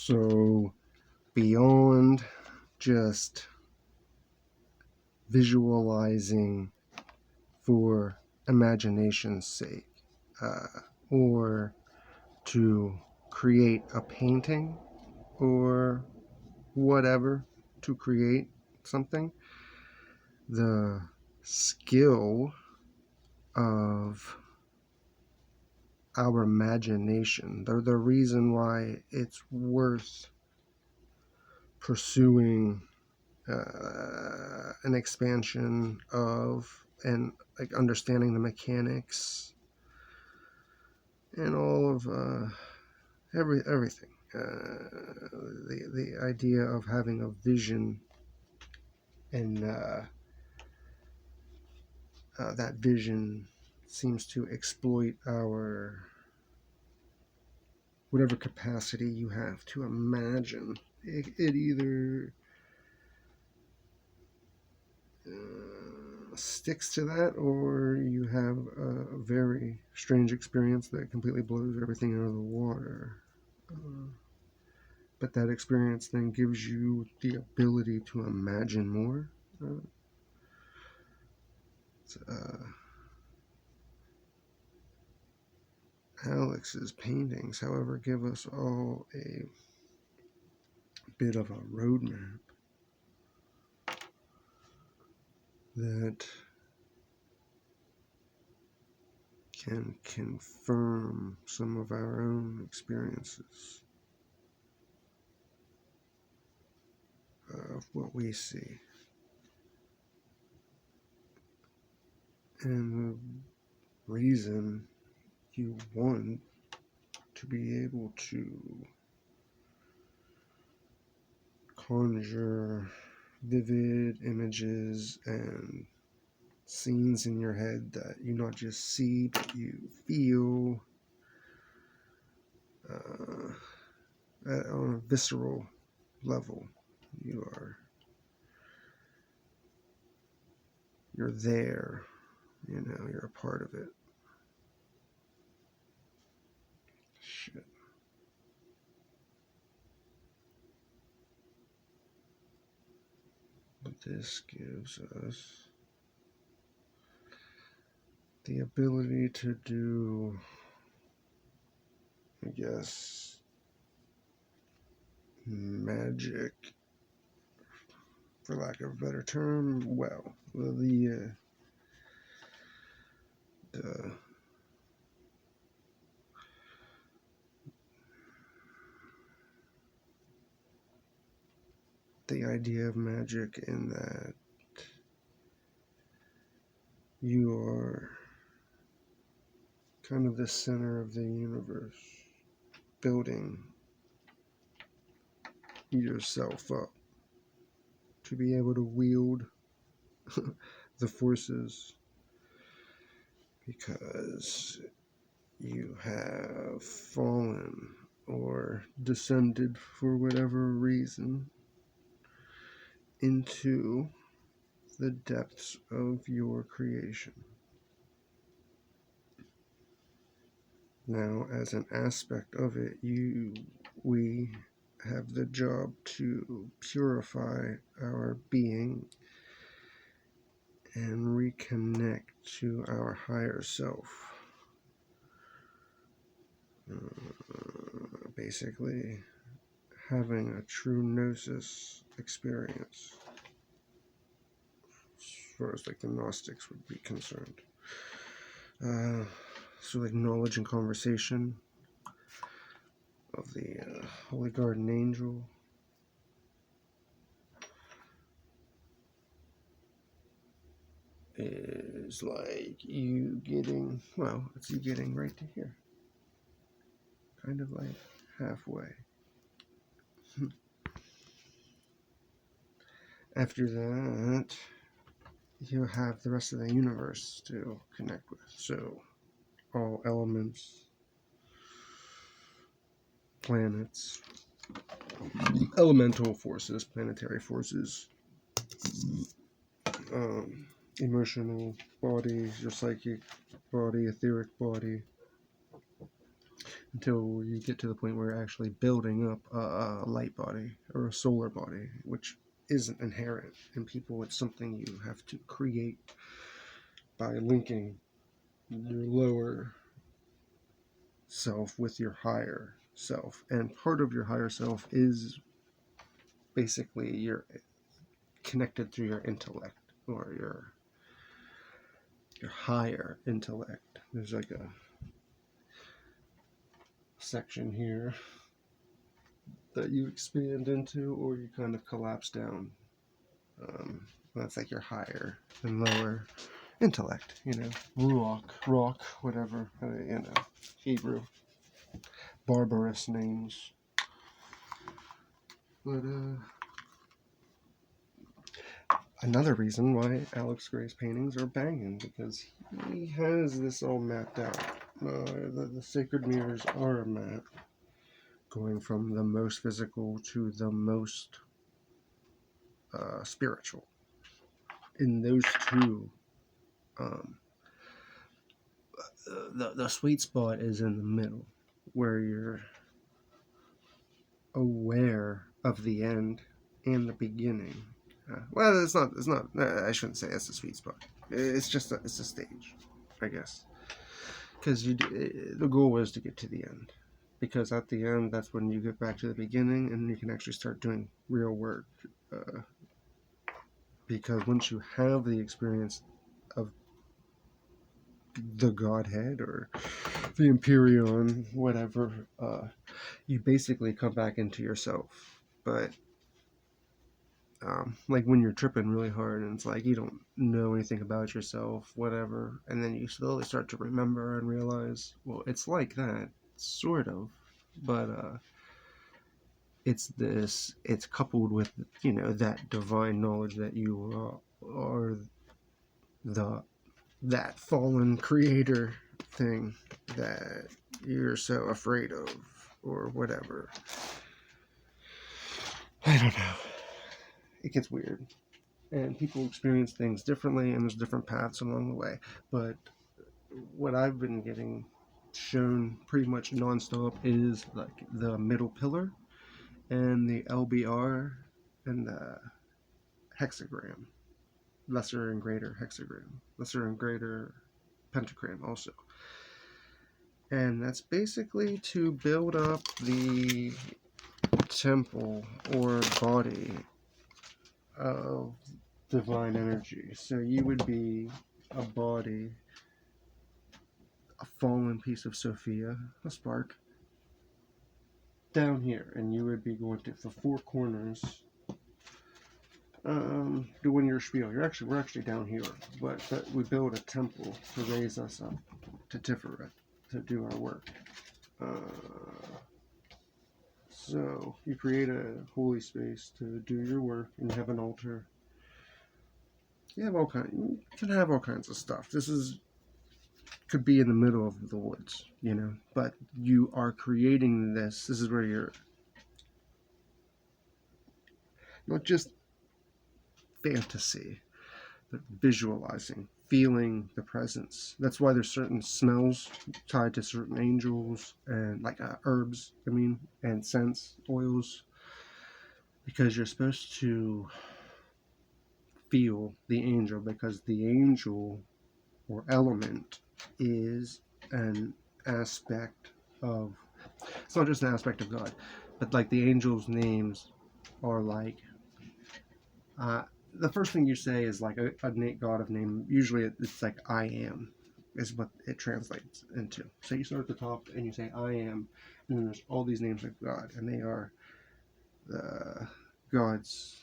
So beyond just visualizing for imagination's sake, or to create a painting or whatever to create something, the skill of our imagination, the reason why it's worth pursuing an expansion of, and like understanding the mechanics and all of everything. The idea of having a vision, and that vision seems to exploit our whatever capacity you have to imagine. It either sticks to that, or you have a very strange experience that completely blows everything out of the water. But that experience then gives you the ability to imagine more. Alex's paintings, however, give us all a bit of a roadmap that can confirm some of our own experiences of what we see. And the reason you want to be able to conjure vivid images and scenes in your head that you not just see but you feel on a visceral level. You're there, you're a part of it. Shit. But this gives us the ability to do, I guess, magic, for lack of a better term. Well, the idea of magic in that you are kind of the center of the universe, building yourself up to be able to wield the forces, because you have fallen or descended for whatever reason into the depths of your creation. Now, as an aspect of it, we have the job to purify our being and reconnect to our higher self. Basically, having a true gnosis experience, as far as like the Gnostics would be concerned. So like knowledge and conversation of the Holy Garden Angel. Is like you getting, well, it's you getting right to here. Kind of like halfway. After that, you have the rest of the universe to connect with. So, all elements, planets, elemental forces, planetary forces, emotional bodies, your psychic body, etheric body, until you get to the point where you're actually building up a light body or a solar body, which isn't inherent in people. It's something you have to create by linking your lower self with your higher self. And part of your higher self is basically you're connected through your intellect, or your higher intellect. There's like a section here that you expand into, or you kind of collapse down. That's like your higher and lower intellect, rock, whatever, Hebrew, barbarous names. But another reason why Alex Gray's paintings are banging, because he has this all mapped out. The sacred mirrors are a map, going from the most physical to the most spiritual. In those two, the sweet spot is in the middle, where you're aware of the end and the beginning. Well, it's not. I shouldn't say it's the sweet spot. It's just it's a stage, I guess. Because the goal is to get to the end. Because at the end, that's when you get back to the beginning, and you can actually start doing real work. Because once you have the experience of the Godhead or the Empyrean, whatever, you basically come back into yourself. But like when you're tripping really hard and it's like you don't know anything about yourself, whatever, and then you slowly start to remember and realize, well, it's like that, sort of, but it's coupled with, that divine knowledge that you are that fallen creator thing that you're so afraid of, or whatever. I don't know. It gets weird. And people experience things differently, and there's different paths along the way. But what I've been getting shown pretty much nonstop is like the middle pillar and the LBR and the hexagram, lesser and greater hexagram, lesser and greater pentagram also. And that's basically to build up the temple or body of divine energy. So you would be a body, a fallen piece of Sophia, a spark, down here, and you would be going to the four corners, doing your spiel. We're actually down here, but we build a temple to raise us up to Tiferet, to do our work. So you create a holy space to do your work, and you have an altar. You can have all kinds of stuff. Could be in the middle of the woods, but you are creating this. This is where you're not just fantasy, but visualizing, feeling the presence. That's why there's certain smells tied to certain angels, and like herbs, and scents, oils, because you're supposed to feel the angel, because the angel or element is an aspect of, it's not just an aspect of God, but like the angels' names are like, the first thing you say is like a God of name. Usually it's like I am, is what it translates into. So you start at the top and you say I am, and then there's all these names of God, and they are God's,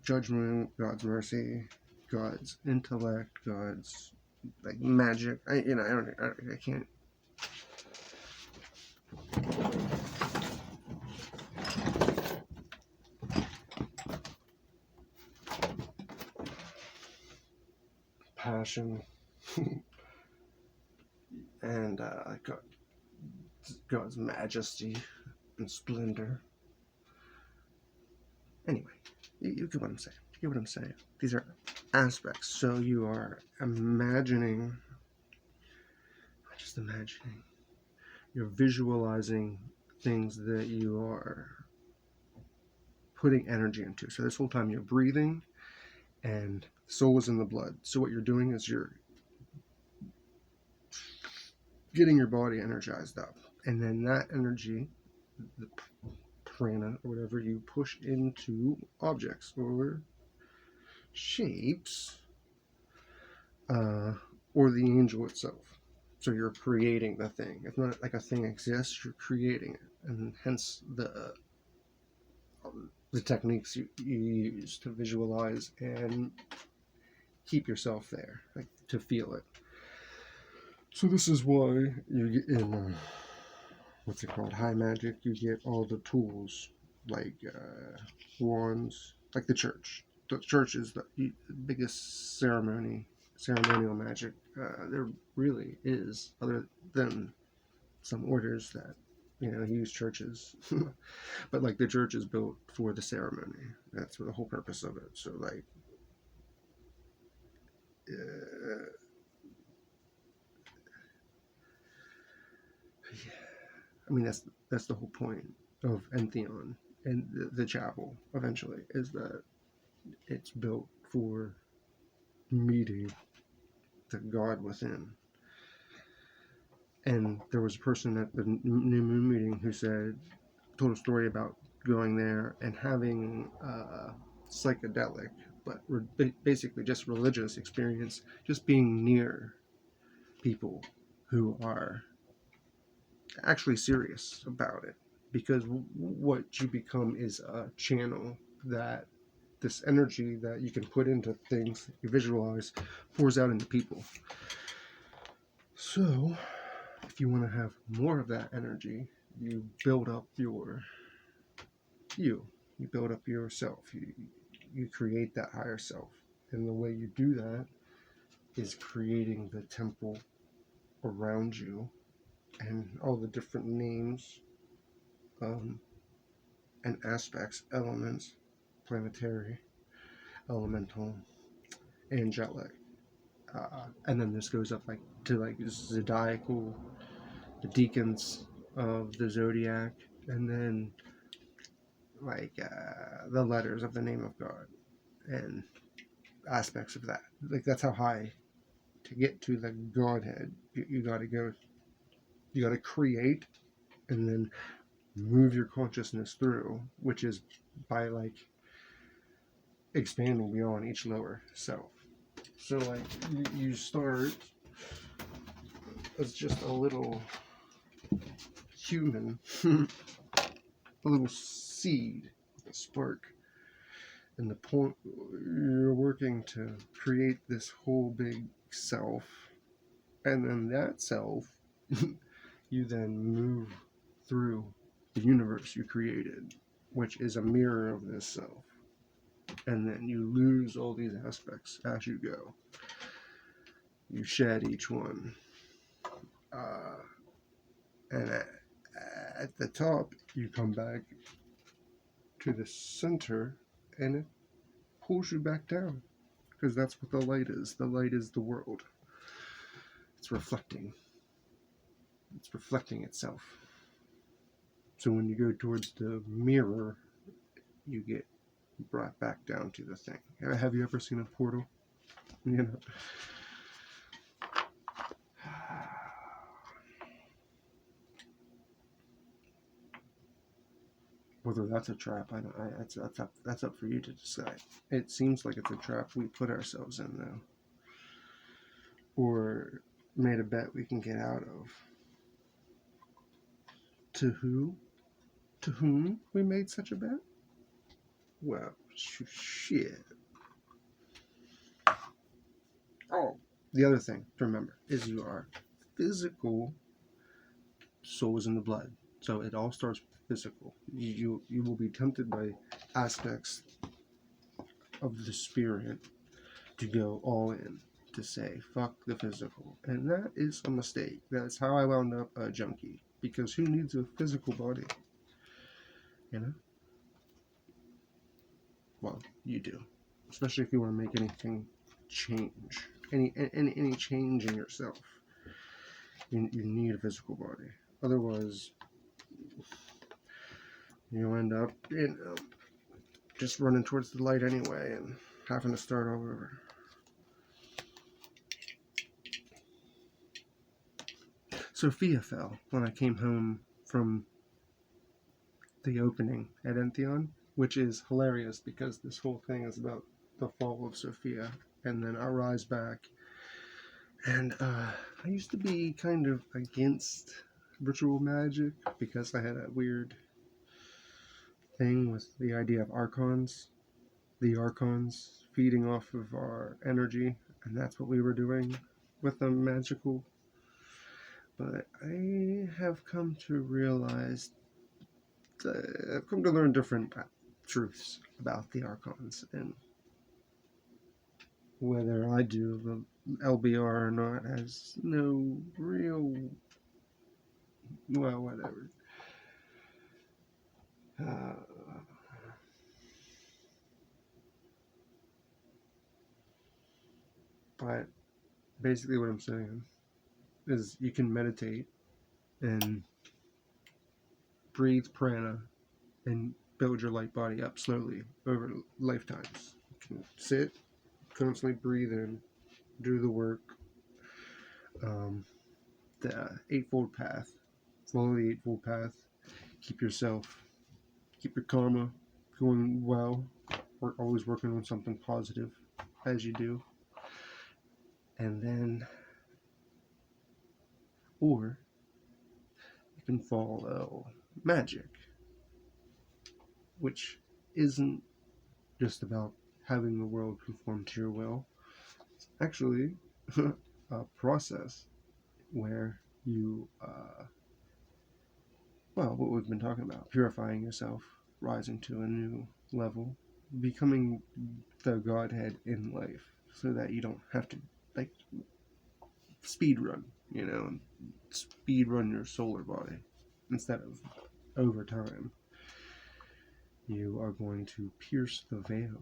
judgment, God's mercy, God's intellect, God's like magic. I can't. Passion and God's majesty and splendor. Anyway, you get what I'm saying. You get what I'm saying. These are aspects. So you are imagining, just imagining, You're visualizing things that you are putting energy into. So this whole time you're breathing, and soul is in the blood. So what you're doing is you're getting your body energized up, and then that energy, the prana or whatever, you push into objects or shapes, or the angel itself. So you're creating the thing. It's not like a thing exists, you're creating it. And hence the techniques you use to visualize and keep yourself there, like to feel it. So this is why you get in what's it called, high magic, you get all the tools like wands, like the church. The church is the biggest ceremonial magic there really is, other than some orders that use churches. But like the church is built for the ceremony. That's the whole purpose of it. So like I mean, that's the whole point of Entheon and the chapel eventually, is that it's built for meeting the God within. And there was a person at the New Moon meeting who told a story about going there and having psychedelic, but basically just religious experience, just being near people who are actually serious about it, because what you become is a channel that this energy that you can put into things you visualize pours out into people. So if you want to have more of that energy, you build up you build up yourself, you create that higher self. And the way you do that is creating the temple around you and all the different names and aspects, elements, planetary, elemental, angelic, and then this goes up like to like zodiacal, the deacons of the zodiac, and then like the letters of the name of God and aspects of that. Like that's how high to get to the Godhead. You got to go. You got to create, and then move your consciousness through, which is by like expanding beyond each lower self. So like you start as just a little human, a little seed, a spark, and the point you're working to create this whole big self, and then that self you then move through the universe you created, which is a mirror of this self. And then you lose all these aspects as you go. You shed each one. And at the top, you come back to the center, and it pulls you back down. Because that's what the light is. The light is the world. It's reflecting. It's reflecting itself. So when you go towards the mirror, you get brought back down to the thing. Have you ever seen a portal? You know. Whether that's a trap, that's up for you to decide. It seems like it's a trap we put ourselves in, though, or made a bet we can get out of. To who? To whom we made such a bet? Well, shit. Oh, the other thing to remember is you are physical. Soul is in the blood, so it all starts physical. You will be tempted by aspects of the spirit to go all in, to say fuck the physical, and that is a mistake. That's how I wound up a junkie, because who needs a physical body? You know? Well, you do, especially if you want to make anything change, any change in yourself. You need a physical body. Otherwise, you end up, just running towards the light anyway and having to start all over. Sophia fell when I came home from the opening at Entheon, which is hilarious because this whole thing is about the fall of Sophia, and then I rise back. And I used to be kind of against ritual magic because I had a weird thing with the idea of archons, the archons feeding off of our energy, and that's what we were doing with the magical. But I have come to realize, I've come to learn different truths about the archons, and whether I do the LBR or not has no real, well, whatever. But basically what I'm saying is you can meditate and breathe prana and build your light body up slowly over lifetimes. You can sit, constantly breathe in, do the work, the Eightfold Path, follow the Eightfold Path, keep your karma going well. We're always working on something positive as you do. And then, or you can follow Magick, which isn't just about having the world conform to your will. It's actually a process where you, what we've been talking about, purifying yourself, rising to a new level, becoming the Godhead in life, so that you don't have to, like, speed run, speed run your solar body. Instead of over time, you are going to pierce the veil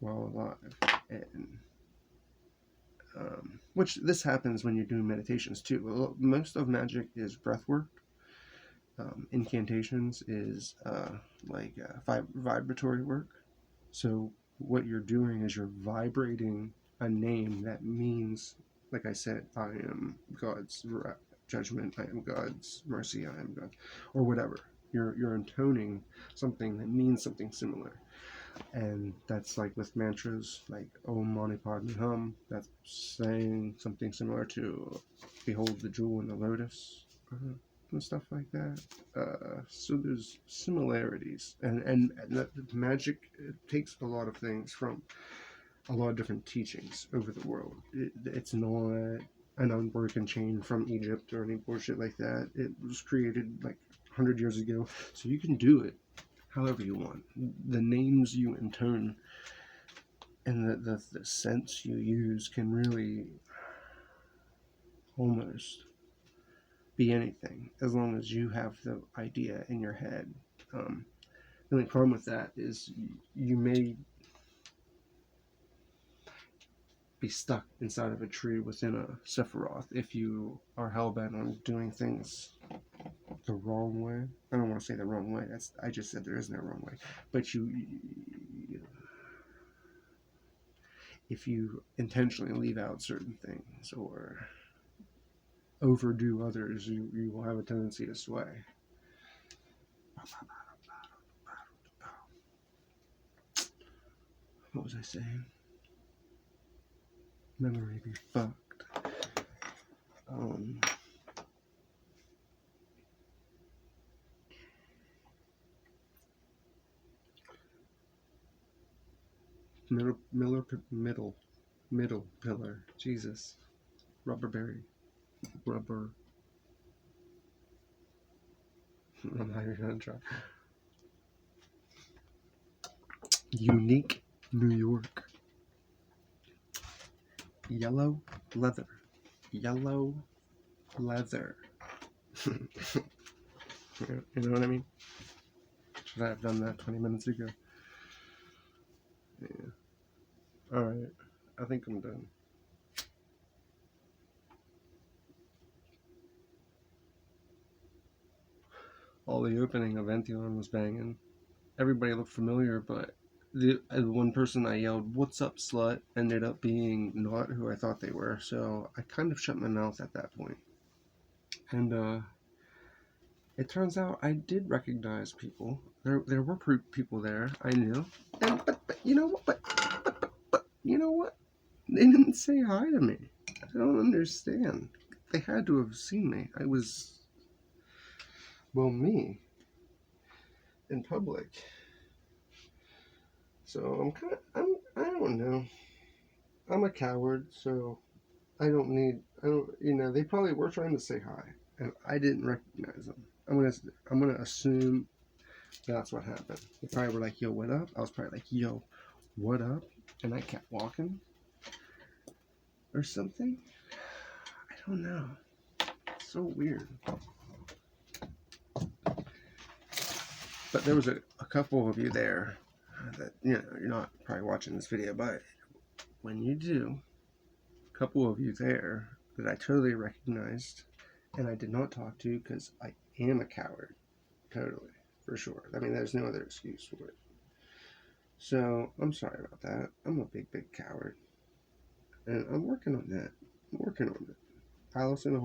while alive, and which this happens when you're doing meditations too. Well, most of magic is breath work. Incantations is vibratory work. So what you're doing is you're vibrating a name that means, like I said, I am God's judgment, I am God's mercy, I am God, or whatever. You're intoning something that means something similar. And that's like with mantras like Om Mani Padme Hum, that's saying something similar to Behold the Jewel in the Lotus, and stuff like that. So there's similarities, and that magic, it takes a lot of things from a lot of different teachings over the world. It's not an unbroken chain from Egypt or any bullshit like that. It was created like 100 years ago, so you can do it however you want. The names you intone and the sense you use can really almost be anything, as long as you have the idea in your head. The only problem with that is you may be stuck inside of a tree within a Sephiroth if you are hellbent on doing things the wrong way. I don't want to say the wrong way. I just said there is no wrong way. But if you intentionally leave out certain things or overdo others, you will have a tendency to sway. What was I saying? Memory be fucked. Middle pillar. Jesus. Rubberberry. Rubber. I'm not even gonna try. Unique New York. Yellow leather. Yellow leather. You know what I mean? Should I have done that 20 minutes ago? Yeah. Alright. I think I'm done. all the opening of Entheon was banging. Everybody looked familiar, but the one person I yelled, "What's up, slut?" ended up being not who I thought they were. So I kind of shut my mouth at that point. And it turns out I did recognize people. There were people there I knew. And but you know what? But you know what? They didn't say hi to me. I don't understand. They had to have seen me. I was, well, me in public. So I don't know. I'm a coward, so they probably were trying to say hi, and I didn't recognize them. I'm gonna assume that's what happened. They probably were like, "Yo, what up?" I was probably like, "Yo, what up?" And I kept walking or something. I don't know. It's so weird. But there was a couple of you there that, you're not probably watching this video, but when you do, a couple of you there that I totally recognized and I did not talk to because I am a coward. Totally. For sure. I mean, there's no other excuse for it. So, I'm sorry about that. I'm a big, big coward. And I'm working on that. I also know I